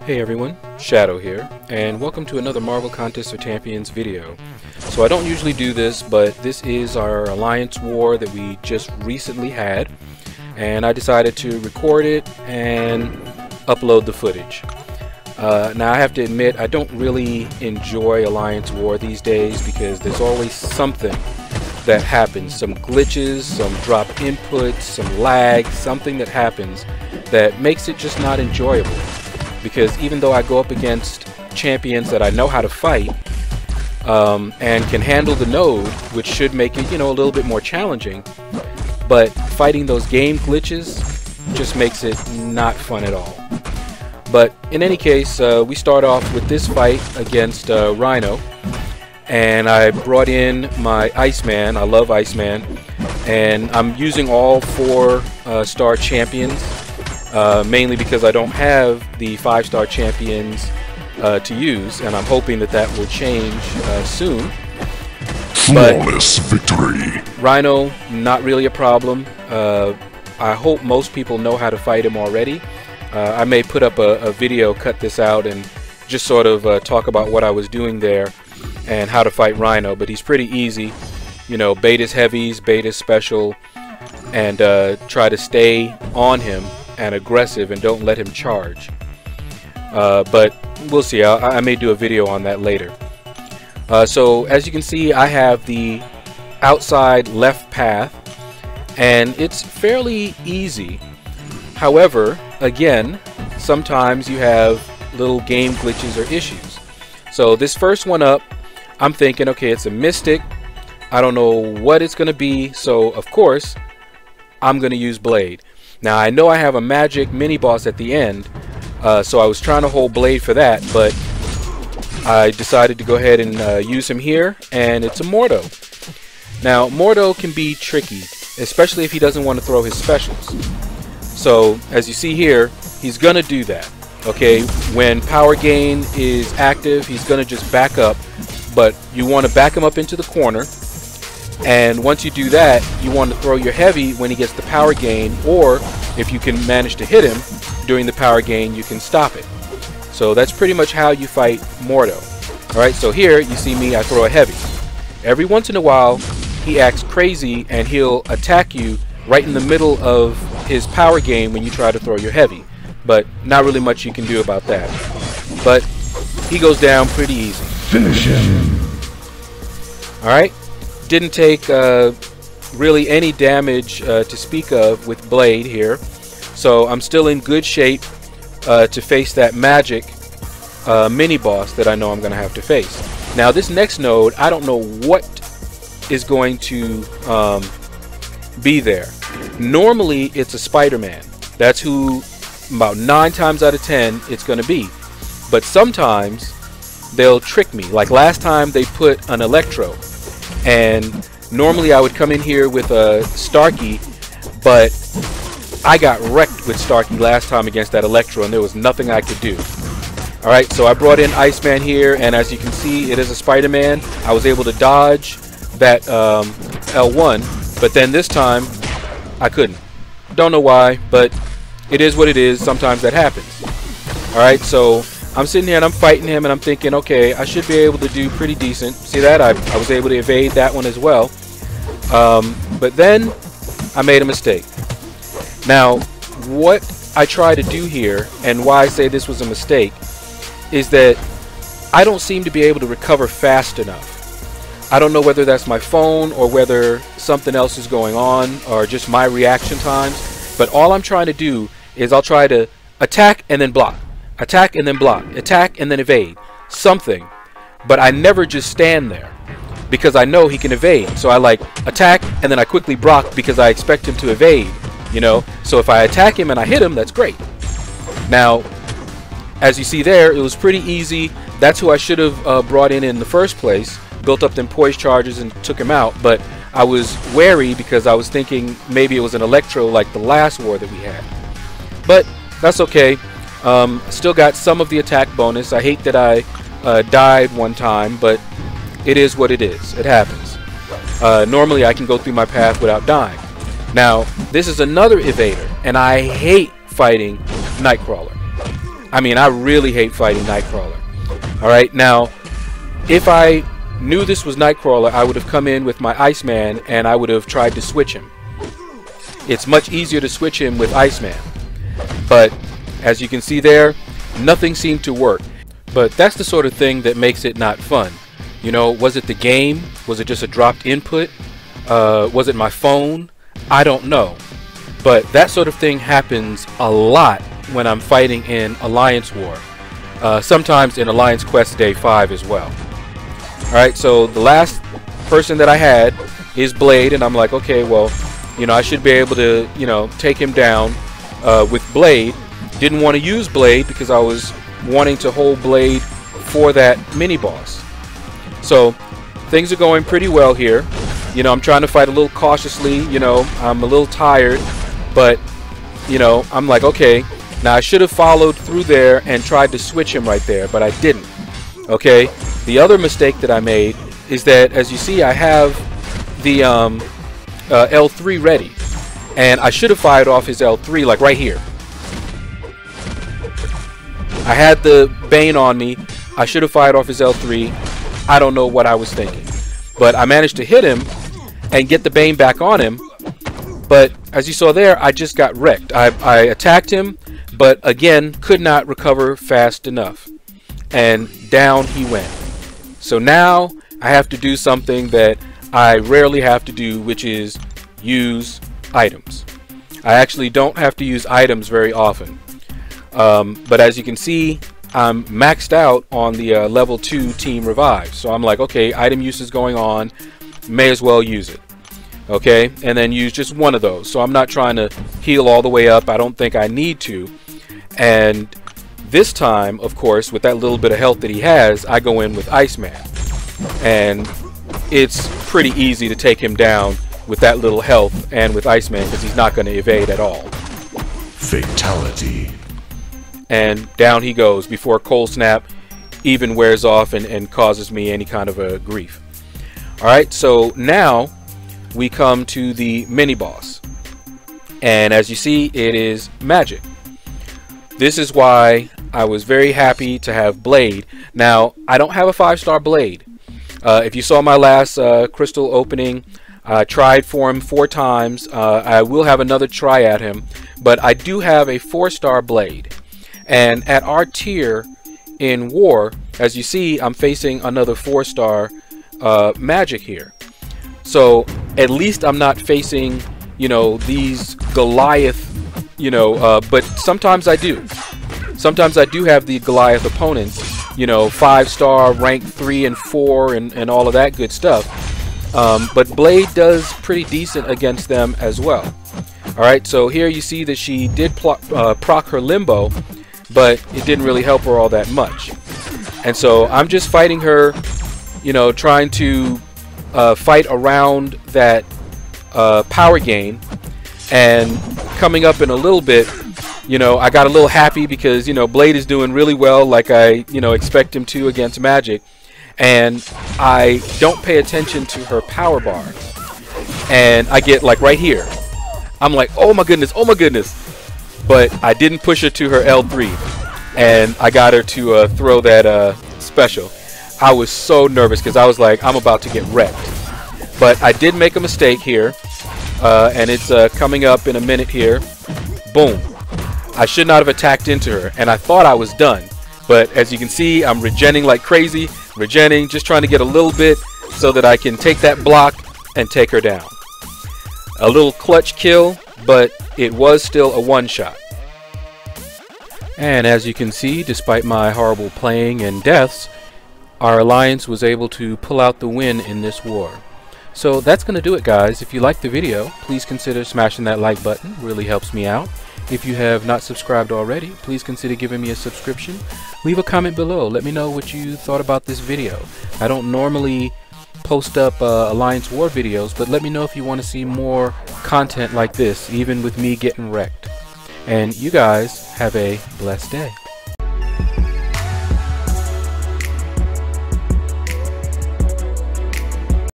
Hey everyone, Shaedow here, and welcome to another Marvel Contest of Champions video. So I don't usually do this, but this is our Alliance War that we just recently had, and I decided to record it and upload the footage. Now I have to admit, I don't really enjoy Alliance War these days because there's always something that happens, some glitches, some drop inputs, some lag, something that happens that makes it just not enjoyable. Because even though I go up against champions that I know how to fight and can handle the node, which should make it, a little bit more challenging, but fighting those game glitches just makes it not fun at all. But in any case, we start off with this fight against Rhino, and I brought in my Iceman. I love Iceman, and I'm using all 4-star champions. Mainly because I don't have the 5-star champions to use, and I'm hoping that will change soon. Flawless victory. Rhino, not really a problem. I hope most people know how to fight him already. I may put up a video, cut this out, and just sort of talk about what I was doing there and how to fight Rhino, but he's pretty easy. Bait his heavies, bait his special, and try to stay on him and aggressive and don't let him charge. But we'll see. I may do a video on that later. So as you can see, I have the outside left path, and it's fairly easy. However, again, sometimes you have little game glitches or issues. So this first one up, I'm thinking, okay, it's a mystic. I don't know what it's gonna be, so of course I'm gonna use Blade. Now I know I have a magic mini boss at the end, so I was trying to hold Blade for that, but I decided to go ahead and use him here, and it's a Mordo. Now Mordo can be tricky, especially if he doesn't want to throw his specials. So as you see here, he's gonna do that. Okay, when power gain is active, he's gonna just back up, but you want to back him up into the corner. And once you do that, you want to throw your heavy when he gets the power gain, or if you can manage to hit him during the power gain, you can stop it. So that's pretty much how you fight Mordo. Alright, so here you see me, I throw a heavy. Every once in a while, he acts crazy and he'll attack you right in the middle of his power gain when you try to throw your heavy. But not really much you can do about that. But he goes down pretty easy. Finish him. Alright. Didn't take really any damage to speak of with Blade here, so I'm still in good shape to face that magic mini boss that I know I'm going to have to face. Now this next node, I don't know what is going to be there. Normally it's a Spider-Man. That's who about 9 times out of 10 it's going to be. But sometimes they'll trick me. Like last time they put an Electro. And normally I would come in here with a Starkey, but I got wrecked with Starkey last time against that Electro, and there was nothing I could do. Alright, so I brought in Iceman here, and as you can see, it is a Spider-Man. I was able to dodge that L1, but then this time I couldn't. Don't know why, but it is what it is. Sometimes that happens. Alright, so I'm sitting here and I'm fighting him, and I'm thinking, okay, I should be able to do pretty decent. See that? I was able to evade that one as well. But then I made a mistake. Now, what I try to do here, and why I say this was a mistake, is that I don't seem to be able to recover fast enough. I don't know whether that's my phone or whether something else is going on or just my reaction times. But all I'm trying to do is I'll try to attack and then block. Attack and then block, attack and then evade, something. But I never just stand there because I know he can evade. So I like attack and then I quickly block because I expect him to evade, So if I attack him and I hit him, that's great. Now, as you see there, it was pretty easy. That's who I should have brought in the first place. Built up them poise charges and took him out. But I was wary because I was thinking maybe it was an Electro like the last war that we had. But that's okay. Still got some of the attack bonus. I hate that I died one time, but it is what it is. It happens. Normally I can go through my path without dying. Now, this is another evader, and I hate fighting Nightcrawler. I mean, I really hate fighting Nightcrawler. Alright, now, if I knew this was Nightcrawler, I would have come in with my Iceman, and I would have tried to switch him. It's much easier to switch him with Iceman. But, as you can see there, nothing seemed to work. But that's the sort of thing that makes it not fun. You know, was it the game? Was it just a dropped input? Was it my phone? I don't know. But that sort of thing happens a lot when I'm fighting in Alliance War. Sometimes in Alliance Quest Day 5 as well. Alright, so the last person that I had is Blade, and I'm like, okay, well, you know, I should be able to, you know, take him down with Blade. Didn't want to use Blade because I was wanting to hold Blade for that mini-boss. So, things are going pretty well here. You know, I'm trying to fight a little cautiously, you know, I'm a little tired, but, you know, I'm like, okay, now I should have followed through there and tried to switch him right there, but I didn't. Okay, the other mistake that I made is that, as you see, I have the L3 ready, and I should have fired off his L3, like right here. I had the Bane on me. I should have fired off his L3. I don't know what I was thinking. But I managed to hit him and get the Bane back on him. But as you saw there, I just got wrecked. I attacked him, but again, could not recover fast enough. And down he went. So now I have to do something that I rarely have to do, which is use items. I actually don't have to use items very often. But as you can see, I'm maxed out on the level 2 team revive. So I'm like, okay, item use is going on, may as well use it. Okay, and then use just one of those. So I'm not trying to heal all the way up. I don't think I need to. And this time, of course, with that little bit of health that he has, I go in with Iceman. And it's pretty easy to take him down with that little health and with Iceman because he's not going to evade at all. Fatality. And down he goes before Cold Snap even wears off and causes me any kind of a grief. Alright, so now we come to the mini-boss. And as you see, it is magic. This is why I was very happy to have Blade. Now, I don't have a 5-star Blade. If you saw my last crystal opening, I tried for him 4 times. I will have another try at him. But I do have a 4-star Blade. And at our tier in War, as you see, I'm facing another 4-star magic here. So at least I'm not facing, you know, these Goliath, you know, but sometimes I do. Sometimes I do have the Goliath opponents, you know, 5-star, rank 3 and 4 and all of that good stuff. But Blade does pretty decent against them as well. Alright, so here you see that she did proc her Limbo, but it didn't really help her all that much. And so I'm just fighting her, you know, trying to fight around that power gain. And coming up in a little bit, you know, I got a little happy because, you know, Blade is doing really well like I, you know, expect him to against magic. And I don't pay attention to her power bar. And I get like right here. I'm like, oh my goodness, oh my goodness. But I didn't push her to her L3. And I got her to throw that special. I was so nervous because I was like, I'm about to get wrecked. But I did make a mistake here. And it's coming up in a minute here. Boom. I should not have attacked into her. And I thought I was done. But as you can see, I'm regenning like crazy. Regenning, just trying to get a little bit so that I can take that block and take her down. A little clutch kill, but it was still a one-shot. And as you can see, despite my horrible playing and deaths, our alliance was able to pull out the win in this war. So that's going to do it, guys. If you liked the video, please consider smashing that like button. It really helps me out. If you have not subscribed already, please consider giving me a subscription. Leave a comment below. Let me know what you thought about this video. I don't normally post up Alliance War videos, but let me know if you want to see more content like this, even with me getting wrecked. And you guys have a blessed day.